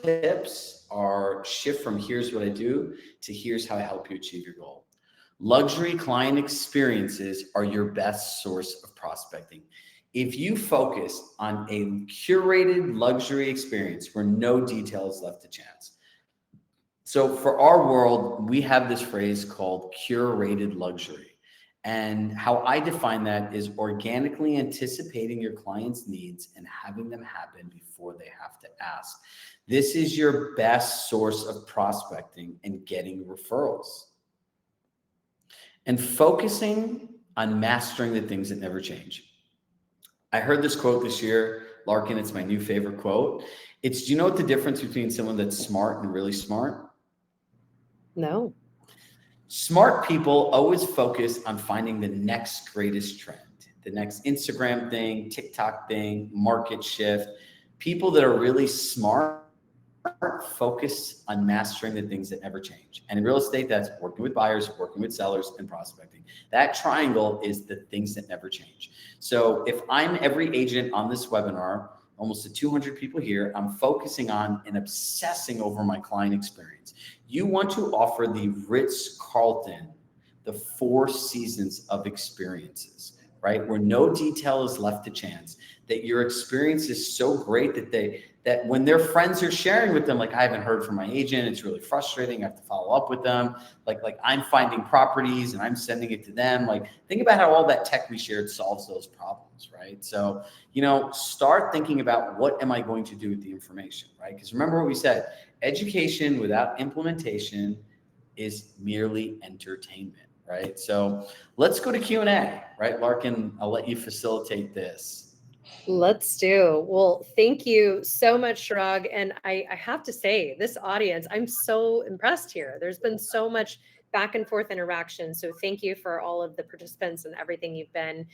tips are shift from here's what I do to here's how I help you achieve your goal. Luxury client experiences are your best source of prospecting. If you focus on a curated luxury experience where no detail is left to chance. So for our world, we have this phrase called curated luxury. And how I define that is organically anticipating your client's needs and having them happen before they have to ask. This is your best source of prospecting and getting referrals. And focusing on mastering the things that never change. I heard this quote this year, Larkin, it's my new favorite quote. It's, do you know what the difference between someone that's smart and really smart? No. Smart people always focus on finding the next greatest trend, the next Instagram thing, TikTok thing, market shift. People that are really smart focus on mastering the things that never change. And in real estate, that's working with buyers, working with sellers, and prospecting. That triangle is the things that never change. So if I'm every agent on this webinar, almost to 200 people here, I'm focusing on and obsessing over my client experience. You want to offer the Ritz-Carlton, the 4 seasons of experiences, right? Where no detail is left to chance, that your experience is so great that when their friends are sharing with them, like, I haven't heard from my agent, it's really frustrating, I have to follow up with them. Like I'm finding properties and I'm sending it to them. Like, think about how all that tech we shared solves those problems, right? So, start thinking about, what am I going to do with the information, right? Because remember what we said, education without implementation is merely entertainment, right? So let's go to Q&A, right? Larkin, I'll let you facilitate this. Let's do. Well, thank you so much, Shirag. And I have to say, this audience, I'm so impressed here. There's been so much back and forth interaction. So thank you for all of the participants and everything you've been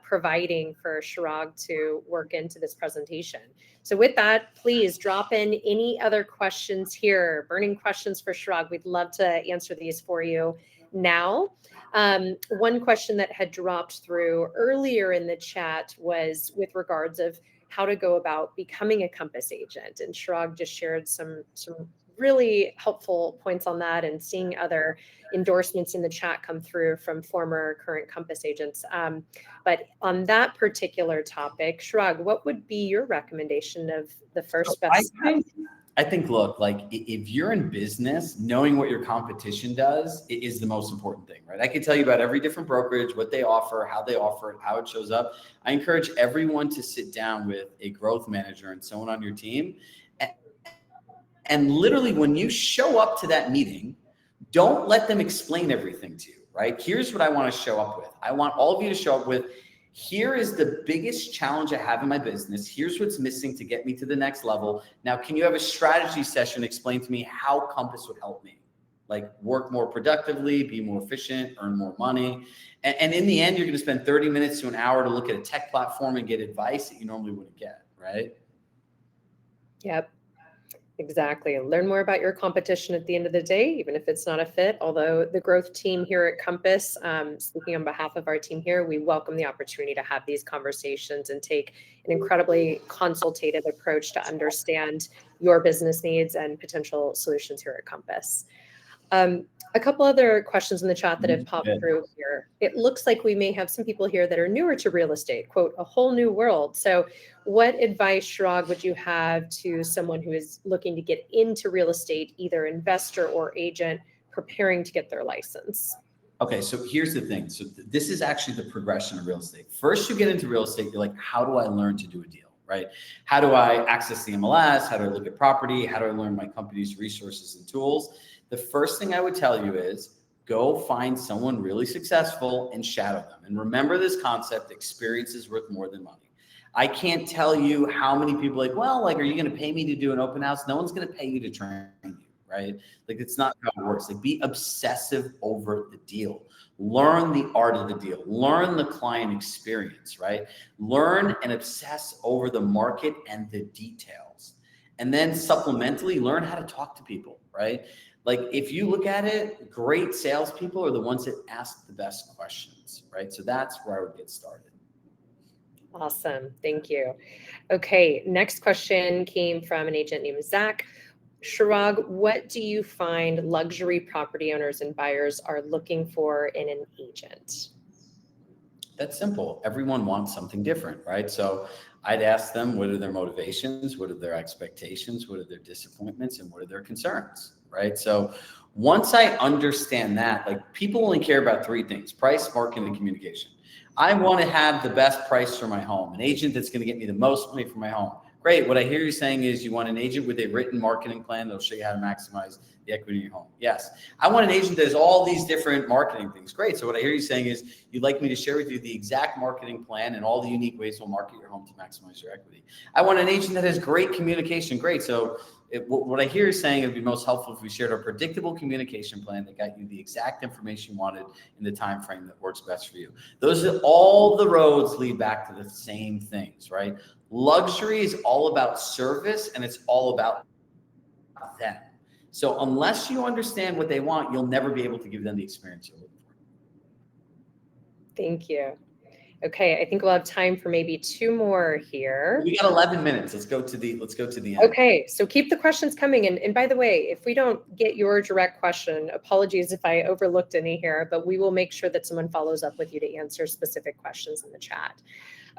providing for Shirag to work into this presentation. So with that, please drop in any other questions here, burning questions for Shirag. We'd love to answer these for you now. One question that had dropped through earlier in the chat was with regards of how to go about becoming a Compass agent. And Shirag just shared some really helpful points on that, and seeing other endorsements in the chat come through from former current Compass agents. But on that particular topic, Shirag, what would be your recommendation of the first best step? I think, look, like if you're in business, knowing what your competition does is the most important thing, right? I can tell you about every different brokerage, what they offer, how it, how it shows up. I encourage everyone to sit down with a growth manager and someone on your team. And literally, when you show up to that meeting, don't let them explain everything to you, right? Here's what I want to show up with. I want all of you to show up with, here is the biggest challenge I have in my business. Here's what's missing to get me to the next level. Now, can you have a strategy session explain to me how Compass would help me? Like work more productively, be more efficient, earn more money. And in the end, you're going to spend 30 minutes to an hour to look at a tech platform and get advice that you normally wouldn't get, right? Yep. Exactly. Learn more about your competition at the end of the day, even if it's not a fit. Although the growth team here at Compass, speaking on behalf of our team here, we welcome the opportunity to have these conversations and take an incredibly consultative approach to understand your business needs and potential solutions here at Compass. A couple other questions in the chat that have popped through here. It looks like we may have some people here that are newer to real estate, quote, a whole new world. So what advice, Shirag, would you have to someone who is looking to get into real estate, either investor or agent, preparing to get their license? Okay, so here's the thing. So this is actually the progression of real estate. First, you get into real estate, you're like, how do I learn to do a deal, right? How do I access the MLS? How do I look at property? How do I learn my company's resources and tools? The first thing I would tell you is go find someone really successful and shadow them. And remember this concept, experience is worth more than money. I can't tell you how many people like, well, like, are you going to pay me to do an open house? No one's going to pay you to train you, right? Like, it's not how it works. Like, be obsessive over the deal. Learn the art of the deal. Learn the client experience, right? Learn and obsess over the market and the details. And then supplementally, learn how to talk to people, right? Like, if you look at it, great salespeople are the ones that ask the best questions, right? So that's where I would get started. Awesome. Thank you. Okay. Next question came from an agent named Zach. Shirag, what do you find luxury property owners and buyers are looking for in an agent? That's simple. Everyone wants something different, right? So I'd ask them, what are their motivations? What are their expectations? What are their disappointments? And what are their concerns, right? So once I understand that, like, people only care about three things: price, market, and communication. I want to have the best price for my home, an agent that's going to get me the most money for my home. Great. What I hear you saying is you want an agent with a written marketing plan that'll show you how to maximize the equity in your home. Yes. I want an agent that has all these different marketing things. Great. So what I hear you saying is you'd like me to share with you the exact marketing plan and all the unique ways we'll market your home to maximize your equity. I want an agent that has great communication. Great. So what I hear you saying, it would be most helpful if we shared a predictable communication plan that got you the exact information you wanted in the time frame that works best for you. Those are all the roads lead back to the same things, right? Luxury is all about service, and it's all about them. So unless you understand what they want, you'll never be able to give them the experience you're looking for. Thank you. Okay, I think we'll have time for maybe two more here. We got 11 minutes. Let's go to the end. Okay, so keep the questions coming. And by the way, if we don't get your direct question, apologies if I overlooked any here, but we will make sure that someone follows up with you to answer specific questions in the chat.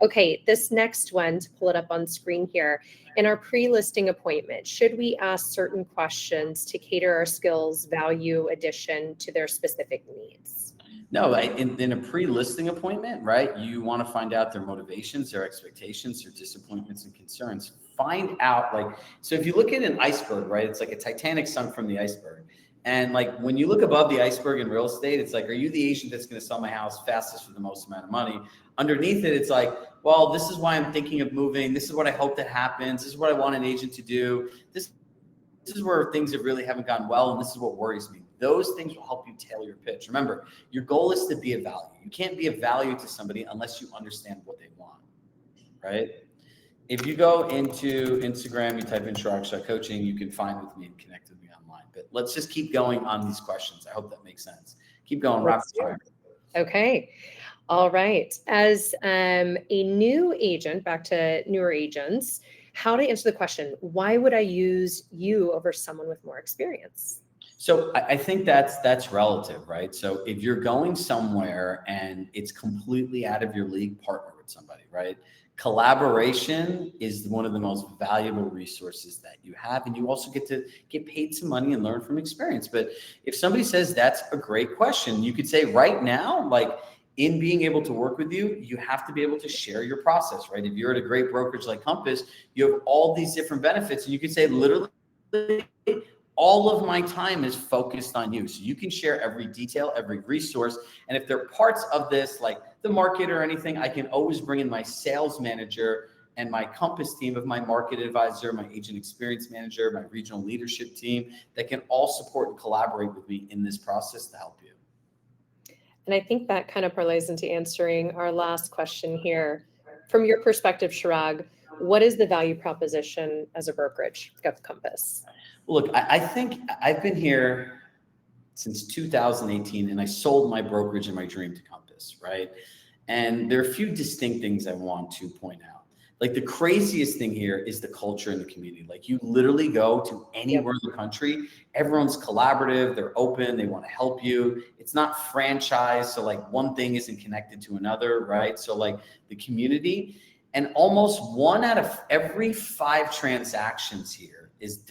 Okay, this next one, to pull it up on screen here, in our pre-listing appointment, should we ask certain questions to cater our skills value addition to their specific needs? No, in a pre-listing appointment, right, you want to find out their motivations, their expectations, their disappointments and concerns. Find out, like, so if you look at an iceberg, right, it's like a Titanic sunk from the iceberg. And like, when you look above the iceberg in real estate, it's like, are you the agent that's going to sell my house fastest for the most amount of money? Underneath it, it's like, well, this is why I'm thinking of moving. This is what I hope that happens. This is what I want an agent to do. This is where things that really haven't gone well, and this is what worries me. Those things will help you tailor your pitch. Remember, your goal is to be of value. You can't be of value to somebody unless you understand what they want, right? If you go into Instagram, you type in Chirag Shah Coaching, you can find with me and connect with me online. But let's just keep going on these questions. I hope that makes sense. Keep going, rapid fire. Okay. All right. As a new agent, back to newer agents, how to answer the question, why would I use you over someone with more experience? So I think that's relative, right? So if you're going somewhere and it's completely out of your league, partner with somebody, right? Collaboration is one of the most valuable resources that you have. And you also get to get paid some money and learn from experience. But if somebody says that's a great question, you could say right now, like, in being able to work with you, you have to be able to share your process, right? If you're at a great brokerage like Compass, you have all these different benefits. And you could say literally all of my time is focused on you. So you can share every detail, every resource. And if there are parts of this, like the market or anything, I can always bring in my sales manager and my Compass team of my market advisor, my agent experience manager, my regional leadership team that can all support and collaborate with me in this process to help you. And I think that kind of parlays into answering our last question here. From your perspective, Chirag, what is the value proposition as a brokerage of Compass? Well, look, I think I've been here since 2018 and I sold my brokerage and my dream to Compass, right? And there are a few distinct things I want to point out. Like the craziest thing here is the culture in the community. Like you literally go to anywhere in the country, everyone's collaborative, they're open, they want to help you. It's not franchised. So like one thing isn't connected to another, right? So like the community, and almost 1 out of every 5 transactions here is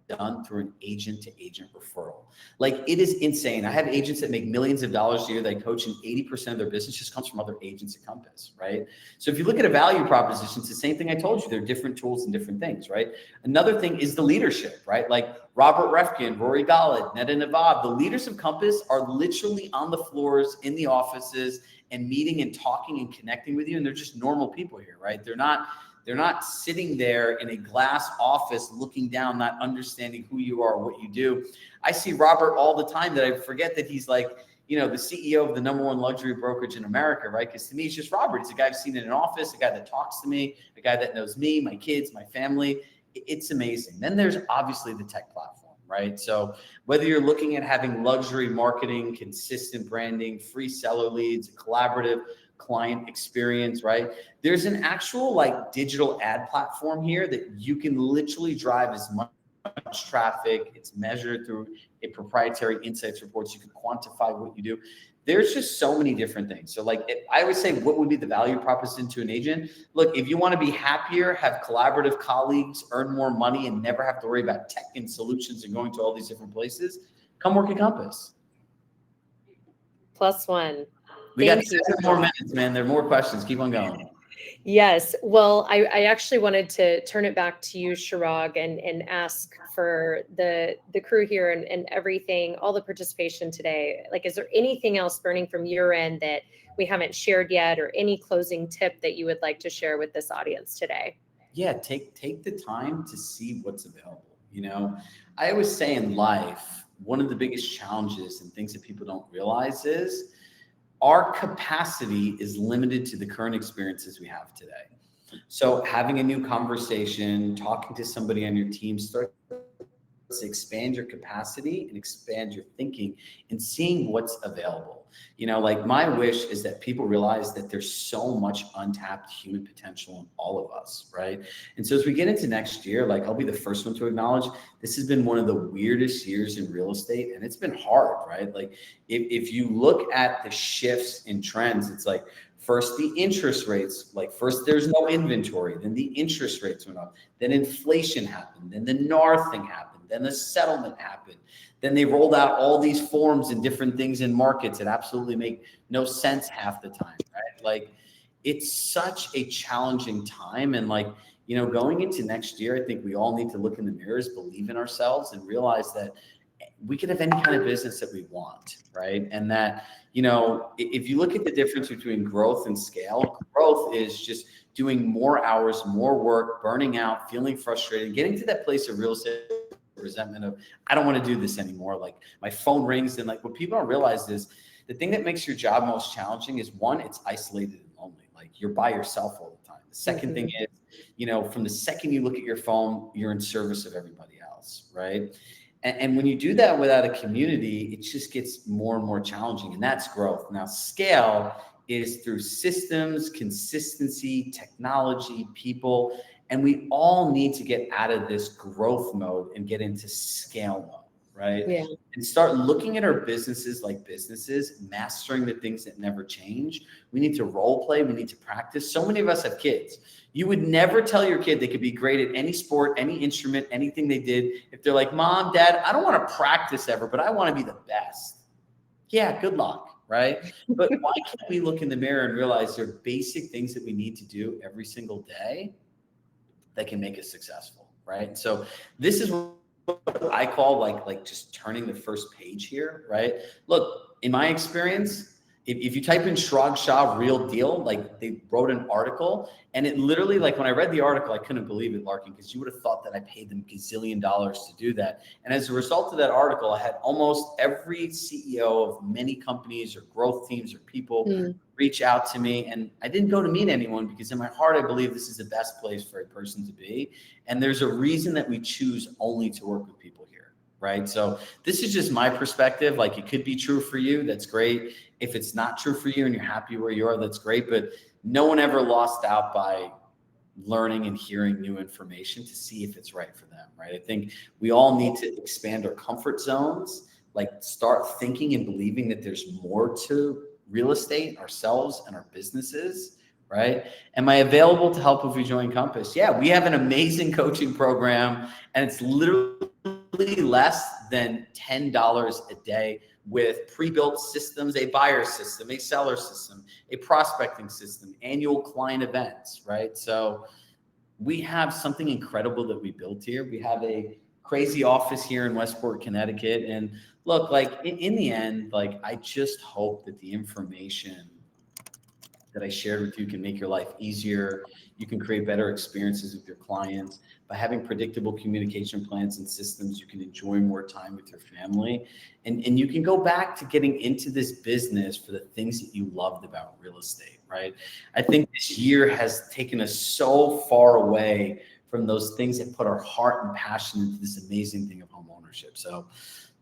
done through an agent to agent referral. Like it is insane. I have agents that make millions of dollars a year that I coach, and 80% of their business just comes from other agents at Compass, right? So if you look at a value proposition, it's the same thing I told you. There are different tools and different things, right? Another thing is the leadership, right? Like Robert Refkin, Rory Gallant, Neda Navab, the leaders of Compass are literally on the floors in the offices and meeting and talking and connecting with you. And they're just normal people here, right? They're not sitting there in a glass office looking down, not understanding who you are, what you do. I see Robert all the time that I forget that he's like, you know, the CEO of the #1 luxury brokerage in America, right? Because to me, it's just Robert. He's a guy I've seen in an office, a guy that talks to me, a guy that knows me, my kids, my family. It's amazing. Then there's obviously the tech platform, right? So whether you're looking at having luxury marketing, consistent branding, free seller leads, collaborative client experience, right? There's an actual like digital ad platform here that you can literally drive as much traffic. It's measured through a proprietary insights reports. You can quantify what you do. There's just so many different things. So like I would say, what would be the value proposition to an agent? Look, if you want to be happier, have collaborative colleagues, earn more money, and never have to worry about tech and solutions and going to all these different places, come work at Compass. +1. We got 7 more minutes, man. There are more questions. Keep on going. Yes. Well, I actually wanted to turn it back to you, Chirag, and ask for the crew here and everything, all the participation today. Like, is there anything else burning from your end that we haven't shared yet, or any closing tip that you would like to share with this audience today? Yeah, take the time to see what's available. You know, I always say in life, one of the biggest challenges and things that people don't realize is our capacity is limited to the current experiences we have today. So having a new conversation, talking to somebody on your team, start to expand your capacity and expand your thinking and seeing what's available. You know, like my wish is that people realize that there's so much untapped human potential in all of us, right? And so as we get into next year, like I'll be the first one to acknowledge this has been one of the weirdest years in real estate, and it's been hard, right? Like if you look at the shifts in trends, it's like first the interest rates, like first there's no inventory, then the interest rates went up, then inflation happened, then the NAR thing happened, then the settlement happened. Then they rolled out all these forms and different things in markets that absolutely make no sense half the time, right? Like it's such a challenging time. And like, you know, going into next year, I think we all need to look in the mirrors, believe in ourselves, and realize that we could have any kind of business that we want, right? And that, if you look at the difference between growth and scale, growth is just doing more hours, more work, burning out, feeling frustrated, getting to that place of real estate resentment of, I don't want to do this anymore. Like my phone rings, and like what people don't realize is the thing that makes your job most challenging is, one, it's isolated and lonely. Like you're by yourself all the time. The second thing is, from the second you look at your phone, you're in service of everybody else, right? And when you do that without a community, it just gets more and more challenging, and that's growth. Now, scale is through systems, consistency, technology, people, and we all need to get out of this growth mode and get into scale mode, right? Yeah. And start looking at our businesses like businesses, mastering the things that never change. We need to role play. We need to practice. So many of us have kids. You would never tell your kid they could be great at any sport, any instrument, anything they did. If they're like, Mom, Dad, I don't want to practice ever, but I want to be the best. Yeah, good luck, right? But why can't we look in the mirror and realize there are basic things that we need to do every single day that can make us successful, right? So this is what I call like just turning the first page here, right? Look, in my experience, if you type in Shrag Shah real deal, like they wrote an article, and it literally, like when I read the article, I couldn't believe it, Larkin, because you would have thought that I paid them gazillion dollars to do that. And as a result of that article, I had almost every CEO of many companies or growth teams or people reach out to me. And I didn't go to meet anyone, because in my heart, I believe this is the best place for a person to be. And there's a reason that we choose only to work with people here, right? So this is just my perspective. Like it could be true for you. That's great. If it's not true for you and you're happy where you are, that's great. But no one ever lost out by learning and hearing new information to see if it's right for them, right? I think we all need to expand our comfort zones, like start thinking and believing that there's more to real estate, ourselves, and our businesses, right? Am I available to help if you join Compass? Yeah, we have an amazing coaching program, and it's literally less than $10 a day, with pre-built systems, a buyer system, a seller system, a prospecting system, annual client events, right? So we have something incredible that we built here. We have a crazy office here in Westport, Connecticut. And look, like in the end, like I just hope that the information that I shared with you can make your life easier. You can create better experiences with your clients. By having predictable communication plans and systems, you can enjoy more time with your family. And you can go back to getting into this business for the things that you loved about real estate, right? I think this year has taken us so far away from those things that put our heart and passion into this amazing thing of home ownership. So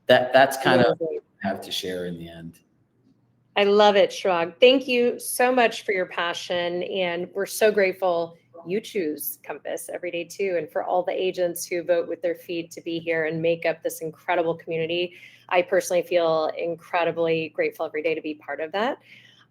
that's kind of what I have to share in the end. I love it, Shrag. Thank you so much for your passion. And we're so grateful you choose Compass every day too. And for all the agents who vote with their feet to be here and make up this incredible community. I personally feel incredibly grateful every day to be part of that.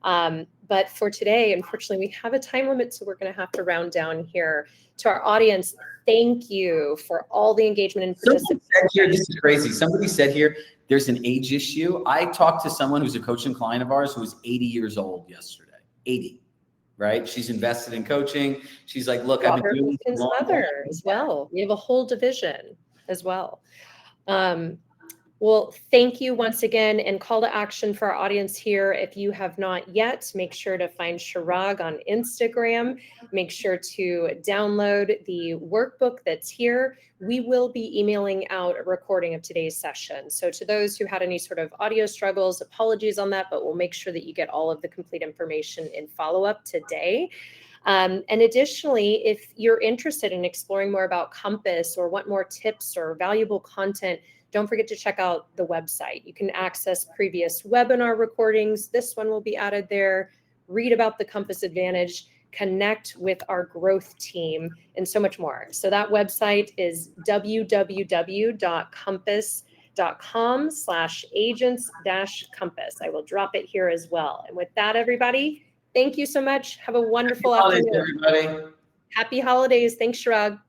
But for today, unfortunately, we have a time limit, so we're going to have to round down here. To our audience, thank you for all the engagement and participation. This is crazy. Somebody said here, there's an age issue. I talked to someone who's a coaching client of ours who was 80 years old yesterday. 80, right? She's invested in coaching. She's like, look, I've been doing this long mother as well. We have a whole division as well. Well, thank you once again, and call to action for our audience here. If you have not yet, make sure to find Shrag on Instagram. Make sure to download the workbook that's here. We will be emailing out a recording of today's session. So to those who had any sort of audio struggles, apologies on that, but we'll make sure that you get all of the complete information in follow-up today. And additionally, if you're interested in exploring more about Compass or want more tips or valuable content, don't forget to check out the website. You can access previous webinar recordings. This one will be added there. Read about the Compass Advantage, connect with our growth team, and so much more. So that website is www.compass.com/agents-compass. I will drop it here as well. And with that, everybody, thank you so much. Have a wonderful afternoon. Happy holidays, everybody. Happy holidays. Thanks, Shrag.